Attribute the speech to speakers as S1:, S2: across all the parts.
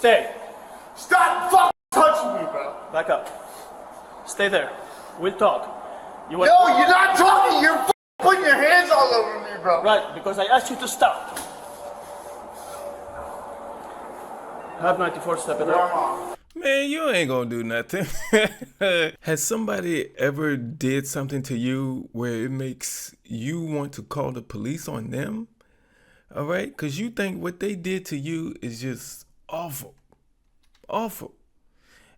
S1: Stay.
S2: Stop fucking touching me, bro.
S1: Back up. Stay there. We'll talk.
S2: No, you're not talking. You're putting your hands all over me, bro.
S1: Right, because I asked you to stop. Have 94, step it up.
S3: Man, you ain't gonna do nothing. Has somebody ever did something to you where it makes you want to call the police on them? All right? Because you think what they did to you is just awful. Awful.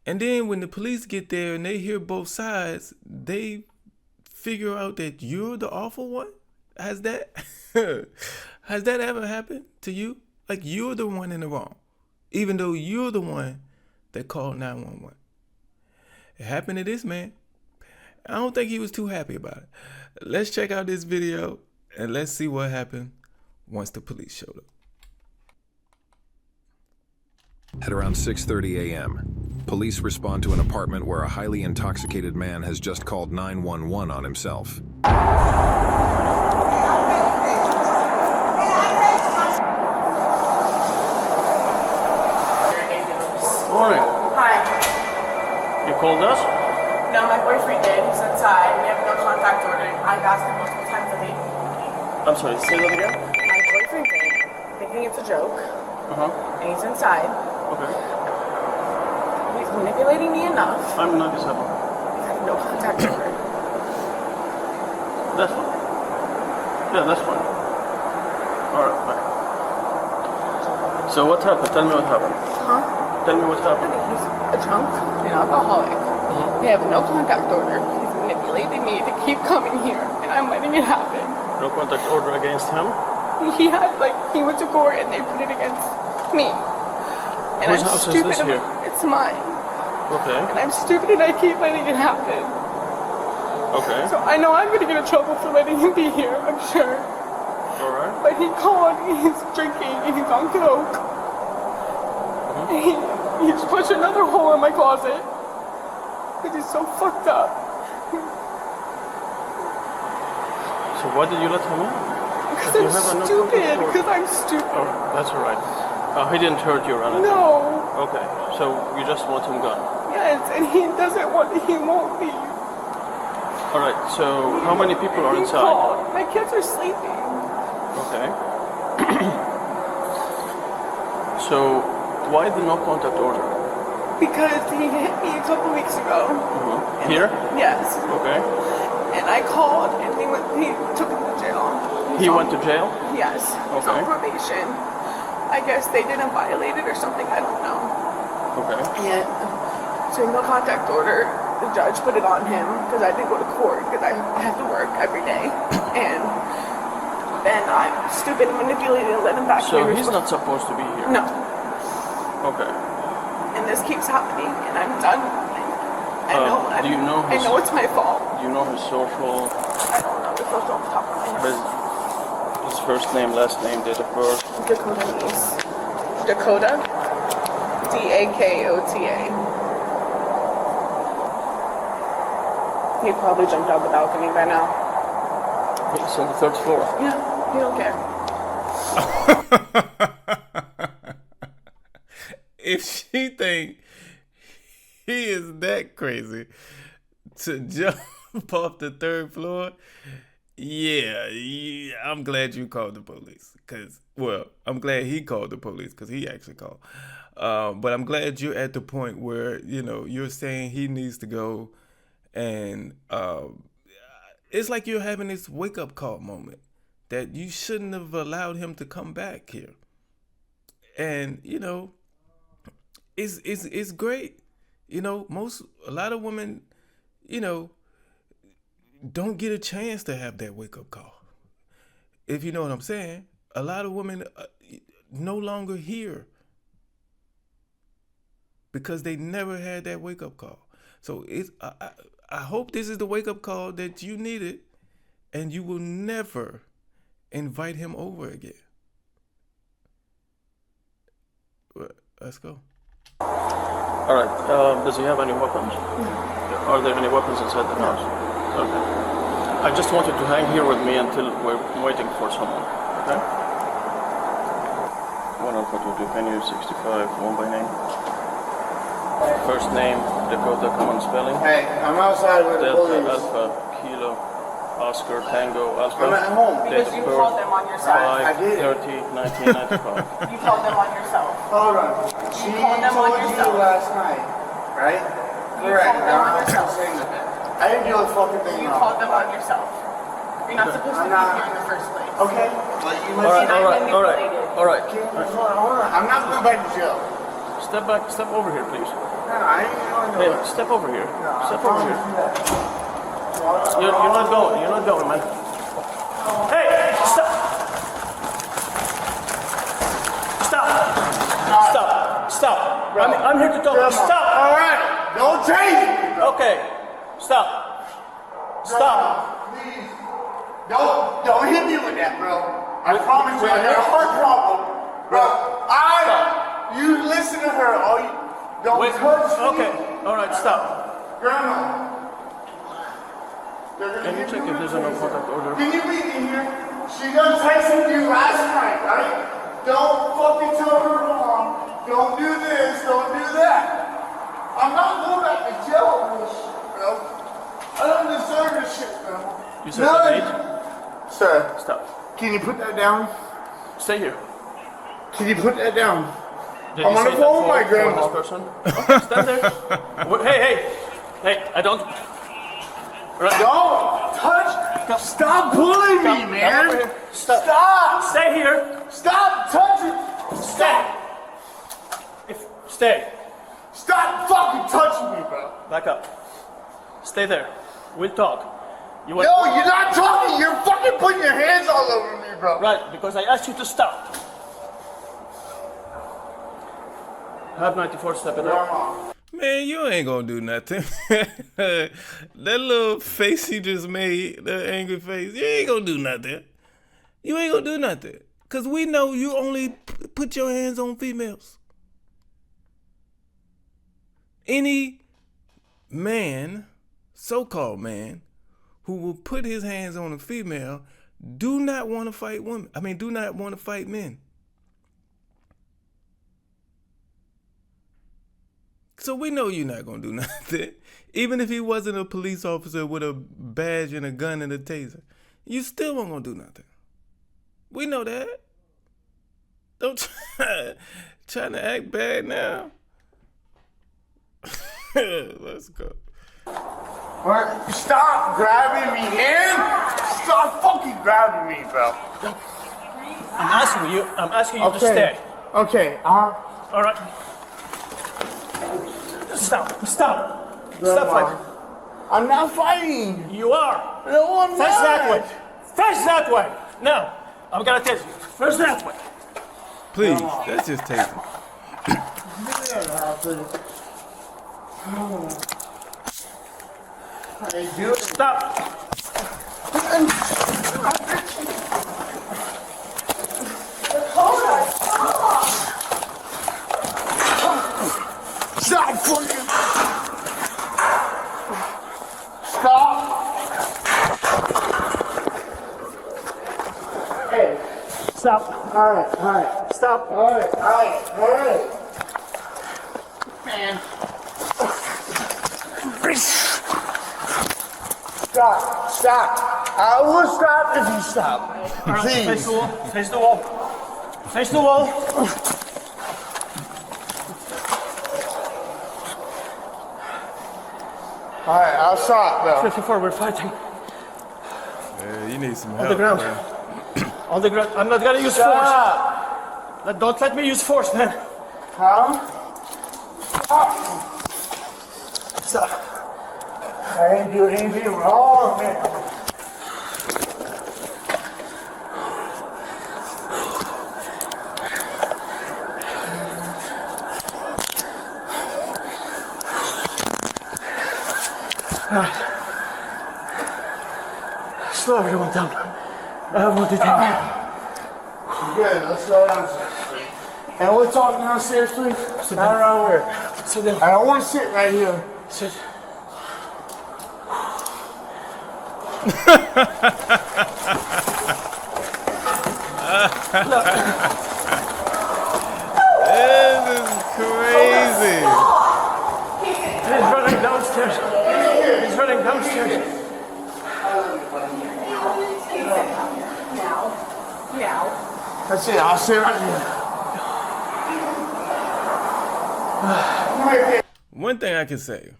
S3: And then when the police get there and they hear both sides, they figure out that you're the awful one? Has that ever happened to you? Like you're the one in the wrong, even though you're the one that called 911. It happened to this man. I don't think he was too happy about it. Let's check out this video and let's see what happened once the police showed up.
S4: At around 6:30 a.m., police respond to an apartment where a highly intoxicated man has just called 911 on himself.
S1: Morning.
S5: Hi.
S1: You called us?
S5: No, my boyfriend did. He's inside. We have no contact order. I've asked him multiple times to leave.
S1: I'm sorry, say that again?
S5: My boyfriend did, thinking it's a joke. And he's inside.
S1: Okay.
S5: He's manipulating me enough.
S1: I'm not disabled.
S5: I have no contact order.
S1: That's fine. Yeah, that's fine. Alright, bye. So what happened? Tell me what happened. Tell me what happened.
S5: He's a drunk, an alcoholic. We have no contact order. He's manipulating me to keep coming here, and I'm letting it happen.
S1: No contact order against him?
S5: He went to court and they put it against me. And
S1: Whose
S5: I'm
S1: house is
S5: stupid.
S1: this here?
S5: It's mine.
S1: Okay.
S5: And I'm stupid and I keep letting it happen.
S1: Okay.
S5: So I know I'm gonna get in trouble for letting him be here, I'm sure.
S1: Alright.
S5: But he called, he's drinking, and he's on coke. And he's pushed another hole in my closet. Because he's so fucked up.
S1: So why did you let him in?
S5: Because I'm stupid. Because I'm stupid.
S1: Oh, that's alright. He didn't hurt you or anything?
S5: No.
S1: Okay, so you just want him gone?
S5: Yes, and he won't leave.
S1: Alright, so how many people are
S5: He
S1: inside?
S5: called. My kids are sleeping.
S1: Okay. So why the no contact order?
S5: Because he hit me a couple weeks ago.
S1: Here?
S5: Yes.
S1: Okay.
S5: And I called and he took him to jail.
S1: He went to jail?
S5: Yes. He's
S1: Okay.
S5: on probation. I guess they didn't violate it or something, I don't know.
S1: Okay.
S5: And so no contact order, the judge put it on him because I didn't go to court because I have to work every day. And then I'm stupid and manipulated and let him back
S1: So
S5: here.
S1: he's not supposed to be here?
S5: No.
S1: Okay.
S5: And this keeps happening and I'm done. I know.
S1: Do you know
S5: I
S1: his...
S5: know it's my fault.
S1: Do you know his social...
S5: I don't know the social off the top of my head.
S1: His first name, last name, date of birth?
S5: Dakota Niece. Dakota? Dakota. He probably jumped out the balcony by now.
S1: He's on the 3rd floor.
S5: Yeah, he don't care.
S3: If she think he is that crazy to jump off the 3rd floor, yeah, I'm glad you called the police. I'm glad he called the police because he actually called. But I'm glad you're at the point where, you're saying he needs to go. And it's like you're having this wake-up call moment that you shouldn't have allowed him to come back here. And, it's great. A lot of women, don't get a chance to have that wake-up call. If you know what I'm saying. A lot of women no longer here because they never had that wake-up call. So I hope this is the wake-up call that you needed and you will never invite him over again. Let's go.
S1: All right. Does he have any weapons? Are there any weapons inside the house? Okay. I just want you to hang here with me until we're waiting for someone. Okay? 1 Alpha 2 Penny 65, 1 by name. First name, Dakota Common Spelling.
S2: Hey, I'm outside with the
S1: Delta
S2: police.
S1: Alpha Kilo Oscar Tango Alpha.
S2: I'm at home.
S5: Because you called them on yourself.
S1: 5/30/1995.
S5: You called them on yourself.
S2: Hold on. She
S5: called them on
S2: told you
S5: yourself.
S2: last night, right?
S5: You
S2: Correct.
S5: called them on
S2: I'm
S5: yourself.
S2: saying that. I didn't do a fucking thing
S5: You
S2: wrong.
S5: called them on yourself. You're not supposed to be here in the first place.
S2: Okay? But you
S1: All right,
S2: listen.
S1: all right, all right, all right.
S2: Hold on. I'm not going back to jail.
S1: Step back, step over here, please.
S2: No, I ain't going
S1: Hey,
S2: nowhere.
S1: step over here. Step
S2: I
S1: over
S2: promise
S1: here.
S2: you that.
S1: You're not going. You're not going, man. Hey, stop. Stop. Stop. Stop. I'm here to talk. Stop.
S2: All right. Don't change it.
S1: Okay. Stop. Stop.
S2: Please. Don't hit me with that, bro. I promise you, I got a heart problem. Bro, you listen to her. All you, don't
S1: Wait.
S2: touch me.
S1: Okay. All right. Stop.
S2: Grandma. They're gonna
S1: Can you
S2: hit
S1: check
S2: me
S1: if
S2: with
S1: there's a no
S2: this.
S1: contact order?
S2: Can you meet me here? She done texted you last night, right? Don't fucking tell her mom. Don't do this. Don't do that. I'm not going back to jail over this shit, bro. I don't deserve this shit, bro.
S1: You said the date?
S2: Sir,
S1: Stop.
S2: can you put that down?
S1: Stay here.
S2: Can you put that down?
S1: Did
S2: I'm
S1: you
S2: on
S1: say
S2: the
S1: that
S2: phone with my
S1: for
S2: grandma.
S1: this person? Okay, stand there. Hey. I don't. Right.
S2: Don't touch. Stop bullying me,
S1: Come over
S2: man.
S1: here.
S2: Stop.
S1: Stay here.
S2: Stop touching.
S1: Stay. Stay.
S2: Stop fucking touching me, bro.
S1: Back up. Stay there. We'll talk. You want?
S2: No, you're not talking. You're fucking putting your hands all over me, bro.
S1: Right, because I asked you to stop. Have 94 step it up.
S2: Grandma.
S3: Man, you ain't gonna do nothing. That little face he just made, the angry face, you ain't gonna do nothing. You ain't gonna do nothing. Cause we know you only put your hands on females. Any man, so-called man, who will put his hands on a female do not want to fight women. Do not want to fight men. So we know you're not going to do nothing. Even if he wasn't a police officer with a badge and a gun and a taser, you still won't going to do nothing. We know that. Don't trying to act bad now. Let's go.
S2: What? Stop grabbing me, man. Stop fucking grabbing me, bro.
S1: I'm asking you to stay.
S2: Okay.
S1: All right. Stop. Stop fighting.
S2: I'm not fighting.
S1: You are.
S2: No, I'm
S1: Face
S2: not.
S1: that way. Face that way. Now, I'm gonna tell you. Face that way.
S3: Please, let's just take it.
S2: I do it.
S1: Stop.
S2: Stop fucking. Stop. Hey.
S1: Stop.
S2: All right.
S1: Stop.
S2: All right. Man. Stop. I will stop if you stop.
S1: All right,
S2: Please.
S1: face the wall. Face the wall. Face the wall.
S2: All right, I'll stop, bro.
S1: 54, we're fighting.
S3: Yeah, you need some help.
S1: On the ground.
S3: Man.
S1: On the ground. I'm not gonna use
S2: Stop.
S1: force. Don't let me use force, man.
S2: Huh?
S1: Stop.
S2: I ain't doing anything wrong, man.
S1: Slow everyone down. I have more detainment.
S2: Good, let's go downstairs. And we'll talk downstairs, please.
S1: Sit
S2: Not
S1: down.
S2: around here.
S1: Sit down.
S2: I don't want to sit right here.
S1: Sit. He's running downstairs. He's running downstairs.
S5: Now.
S2: That's it. I'll stay right here.
S3: One thing I can say,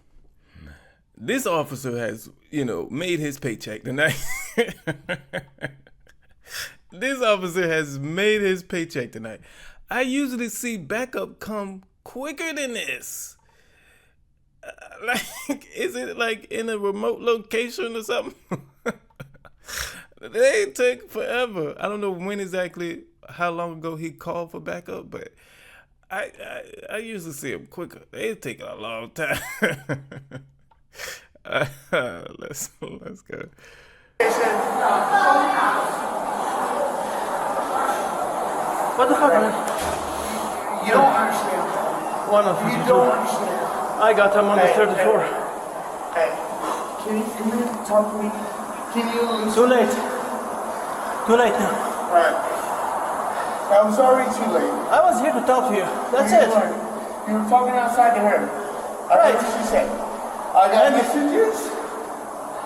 S3: this officer has, made his paycheck tonight. This officer has made his paycheck tonight. I usually see backup come quicker than this. Is it like in a remote location or something? They take forever. I don't know when exactly, how long ago he called for backup, but I usually see them quicker. They take a long time. Let's go.
S1: What the fuck, man?
S2: You don't understand.
S1: One of
S2: You don't understand.
S1: I got him on the third floor.
S2: Hey, can you come here and talk to me? Can you listen?
S1: Too late. Too late now.
S2: Alright. I'm sorry too late.
S1: I was here to talk to you. That's
S2: You
S1: it.
S2: You were talking outside to her. I heard what she said. I got messages.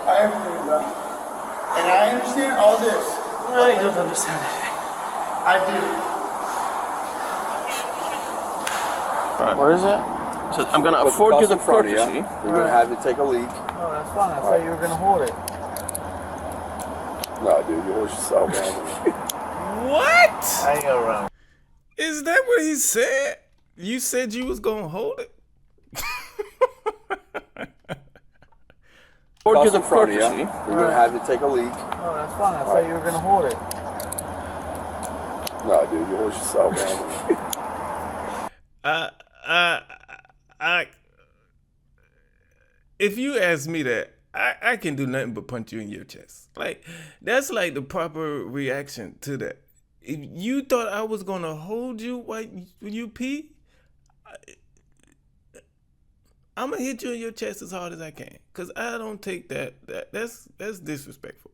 S2: Everything, bro. And I understand all this.
S1: I don't understand anything.
S2: I do.
S1: What is it? So I'm gonna afford you the courtesy.
S6: We're gonna have you take a leak.
S2: No, that's fine. I thought you were gonna hold it.
S6: No, dude, you hold yourself, man.
S3: What?
S2: I ain't gonna run.
S3: Is that what he said? You said you was gonna hold it?
S1: Afford you the
S6: In front of you.
S1: courtesy.
S6: We're gonna have you take a leak.
S2: No, that's fine. I thought you were gonna hold it.
S6: No, dude, you hold yourself, man.
S3: If you ask me that, I can do nothing but punch you in your chest. Like, that's like the proper reaction to that. If you thought I was gonna hold you while you pee, I'm gonna hit you in your chest as hard as I can. Cause I don't take that. That's disrespectful.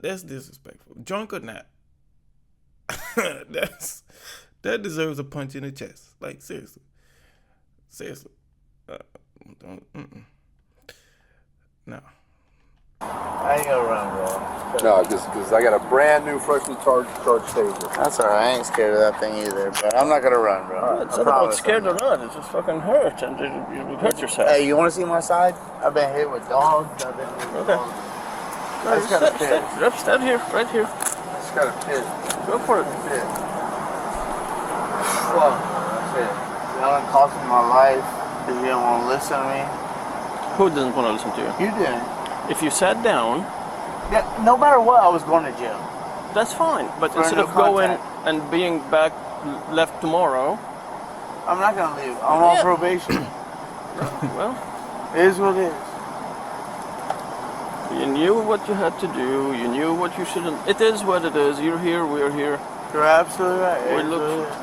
S3: That's disrespectful. Drunk or not, that deserves a punch in the chest. Like, seriously. No.
S2: I ain't gonna run, bro.
S6: No, because I got a brand new freshly charged taser.
S2: That's alright. I ain't scared of that thing either. But I'm not gonna run, bro.
S1: It's not about scared or not. It just fucking hurt, and you hurt yourself.
S2: Hey, you wanna see my side? I've been hit with dogs. I've been hit with dogs.
S1: No,
S2: I just gotta piss.
S1: stand here, right here.
S2: I just gotta piss.
S1: Go for it.
S2: Piss. Fuck. That's it. Y'all done cost me my life because you didn't want to listen to me.
S1: Who doesn't want to listen to you?
S2: You didn't.
S1: If you sat down,
S2: Yeah, no matter what, I was going to jail.
S1: that's fine. But
S2: For
S1: instead
S2: no
S1: of going
S2: contact.
S1: and being left tomorrow,
S2: I'm not gonna leave. I'm on probation.
S1: well,
S2: It is what it is.
S1: you knew what you had to do. You knew what you shouldn't. It is what it is. You're here. We're here.
S2: You're absolutely right.
S1: We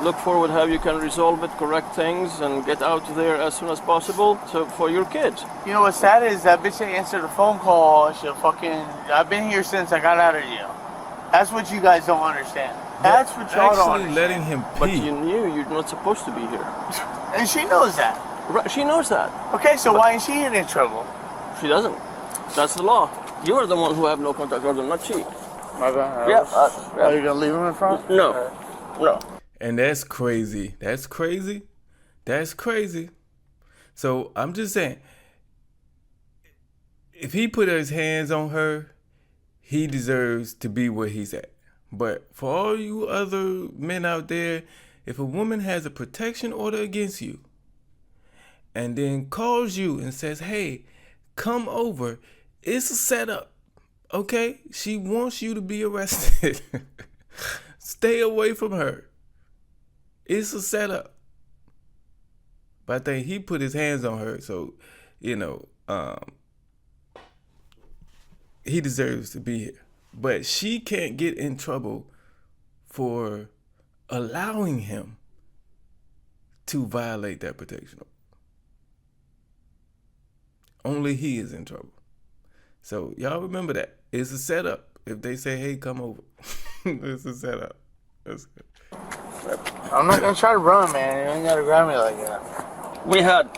S1: look forward how you can resolve it, correct things, and get out there as soon as possible for your kids.
S2: You know what's sad is that bitch ain't answered a phone call. I've been here since I got out of jail. That's what you guys don't understand. That's what y'all don't
S3: Actually
S2: understand.
S3: letting him
S1: But
S3: pee.
S1: you knew you're not supposed to be here.
S2: And she knows that.
S1: Right, she knows that.
S2: Okay, so why ain't she in trouble?
S1: She doesn't. That's the law. You're the one who have no contact order, not she.
S2: My bad.
S1: Yeah.
S2: Are you gonna leave him in front?
S1: No. No.
S3: And that's crazy. That's crazy. That's crazy. So I'm just saying, if he put his hands on her, he deserves to be where he's at. But for all you other men out there, if a woman has a protection order against you and then calls you and says, hey, come over, it's a setup. Okay? She wants you to be arrested. Stay away from her. It's a setup. But I think he put his hands on her, so, he deserves to be here. But she can't get in trouble for allowing him to violate that protection order. Only he is in trouble. So y'all remember that. It's a setup. If they say, hey, come over. It's a setup. That's good.
S2: I'm not gonna try to run, man. You ain't gotta grab me like that.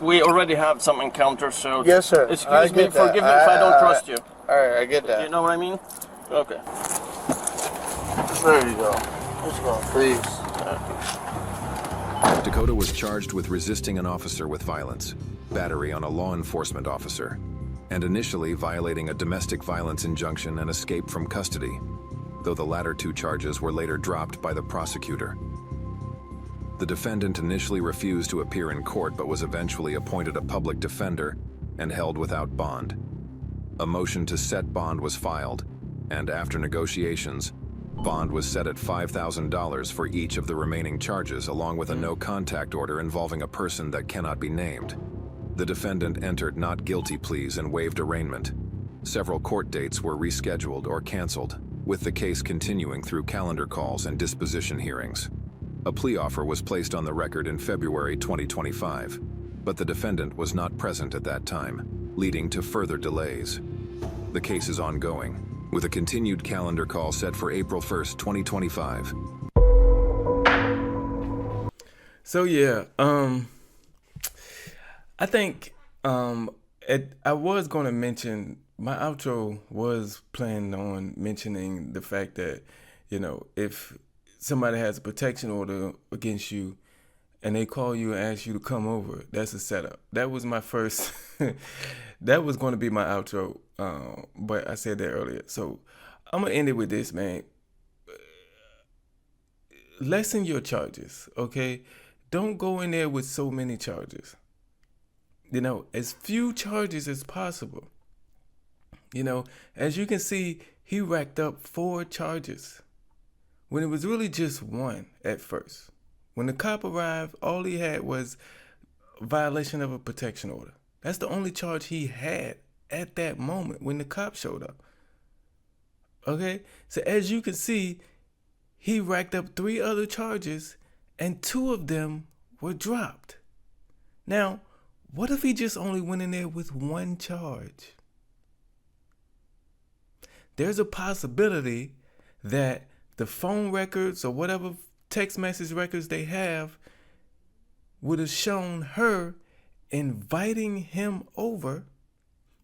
S1: We already have some encounters, so
S2: Yes, sir. I
S1: excuse me,
S2: get that.
S1: forgive me if I don't trust you.
S2: Alright, I get that.
S1: You know what I mean? Okay.
S2: There you go. Let's go, please.
S4: Dakota was charged with resisting an officer with violence, battery on a law enforcement officer, and initially violating a domestic violence injunction and escape from custody, though the latter two charges were later dropped by the prosecutor. The defendant initially refused to appear in court but was eventually appointed a public defender and held without bond. A motion to set bond was filed, and after negotiations, bond was set at $5,000 for each of the remaining charges, along with a no-contact order involving a person that cannot be named. The defendant entered not guilty pleas and waived arraignment. Several court dates were rescheduled or canceled, with the case continuing through calendar calls and disposition hearings. A plea offer was placed on the record in February 2025, but the defendant was not present at that time, leading to further delays. The case is ongoing, with a continued calendar call set for April 1st, 2025.
S3: So yeah, I think I was going to mention, my outro was planning on mentioning the fact that, you know, if somebody has a protection order against you and they call you and ask you to come over, that's a setup. That was my first, that was going to be my outro, but I said that earlier. So I'm going to end it with this, man. Lessen your charges, okay? Don't go in there with so many charges. You know, as few charges as possible. You know, as you can see, he racked up 4 charges when it was really just 1 at first. When the cop arrived, all he had was violation of a protection order. That's the only charge he had at that moment when the cop showed up. Okay? So as you can see, he racked up 3 other charges and 2 of them were dropped. Now, what if he just only went in there with 1 charge? There's a possibility that the phone records or whatever text message records they have would have shown her inviting him over,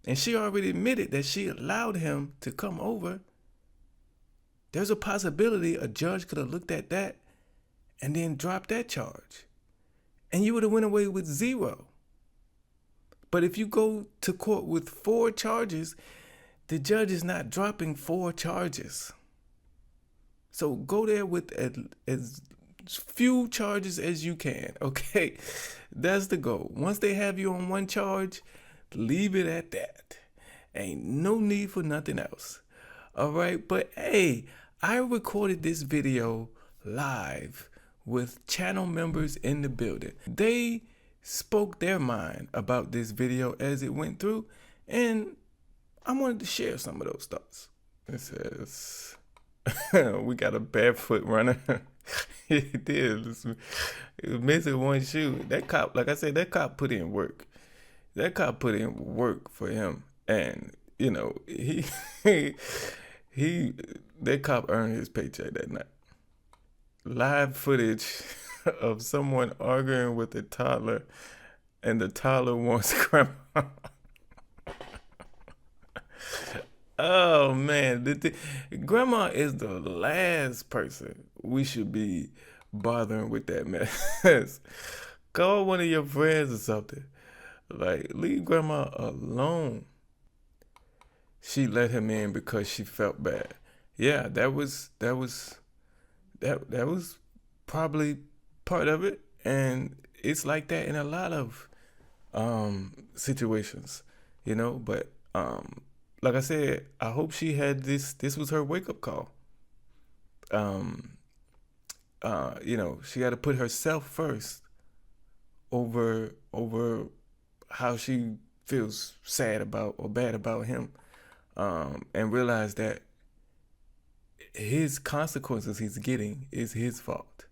S3: and she already admitted that she allowed him to come over. There's a possibility a judge could have looked at that and then dropped that charge, and you would have went away with 0. But if you go to court with 4 charges, the judge is not dropping 4 charges. So go there with as few charges as you can, okay? That's the goal. Once they have you on 1 charge, leave it at that. Ain't no need for nothing else. All right, but hey, I recorded this video live with channel members in the building. They spoke their mind about this video as it went through, and I wanted to share some of those thoughts. It says, we got a barefoot runner. He did. He was missing 1 shoe. That cop, like I said, that cop put in work. That cop put in work for him. And, you know, that cop earned his paycheck that night. Live footage of someone arguing with a toddler, and the toddler wants grandma. Oh man, grandma is the last person we should be bothering with that mess. Call one of your friends or something. Like, leave grandma alone. She let him in because she felt bad. Yeah, that was probably part of it, and it's like that in a lot of situations, you know. But like I said, I hope she had this was her wake-up call. You know, she got to put herself first over how she feels sad about or bad about him, and realize that his consequences he's getting is his fault.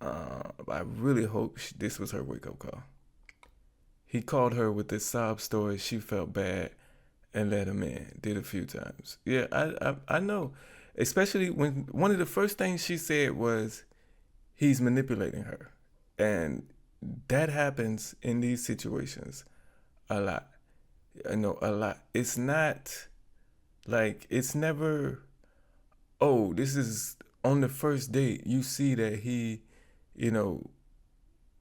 S3: I really hope this was her wake-up call. He called her with this sob story. She felt bad and let him in. Did a few times. Yeah, I know. Especially when one of the first things she said was, he's manipulating her. And that happens in these situations a lot. I know, a lot. It's not like, it's never, oh, this is on the first date. You see that he, you know,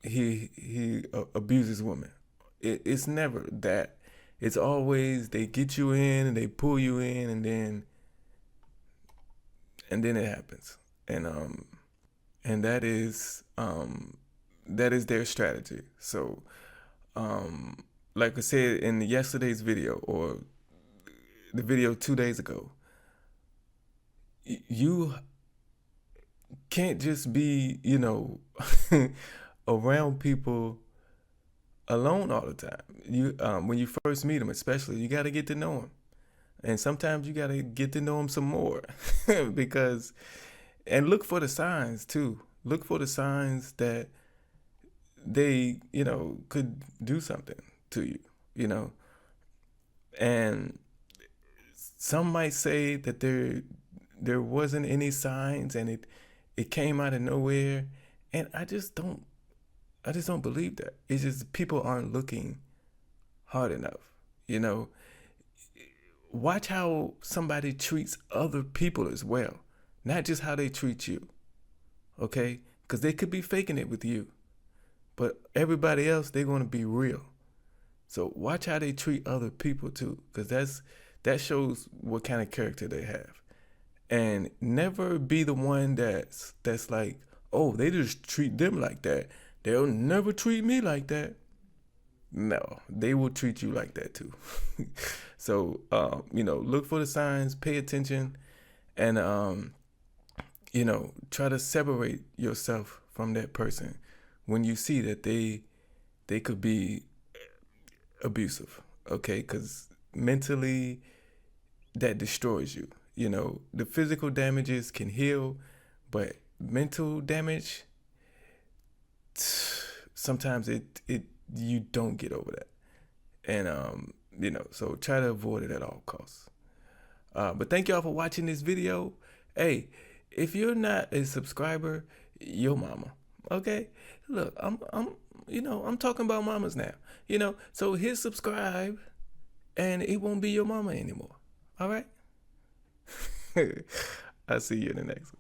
S3: he abuses women. It's never that. It's always they get you in and they pull you in, and then it happens. And that is their strategy. So like I said in yesterday's video, or the video 2 days ago, you can't just be, you know, around people alone all the time. You when you first meet them, especially, you got to get to know them, and sometimes you got to get to know them some more because, and look for the signs too. Look for the signs that they, you know, could do something to you, you know. And some might say that there wasn't any signs, and it came out of nowhere, and I just don't believe that. It's just people aren't looking hard enough, you know. Watch how somebody treats other people as well, not just how they treat you, okay? Because they could be faking it with you, but everybody else, they're going to be real. So watch how they treat other people too, because that shows what kind of character they have. And never be the one that's like, oh, they just treat them like that, they'll never treat me like that. No, they will treat you like that too. So, you know, look for the signs, pay attention, and, you know, try to separate yourself from that person when you see that they could be abusive, okay? Because mentally, that destroys you. You know, the physical damages can heal, but mental damage, sometimes you don't get over that. And you know, so try to avoid it at all costs. But thank y'all for watching this video. Hey, if you're not a subscriber, your mama. Okay? Look, I'm talking about mamas now. You know, so hit subscribe and it won't be your mama anymore. All right? I'll see you in the next one.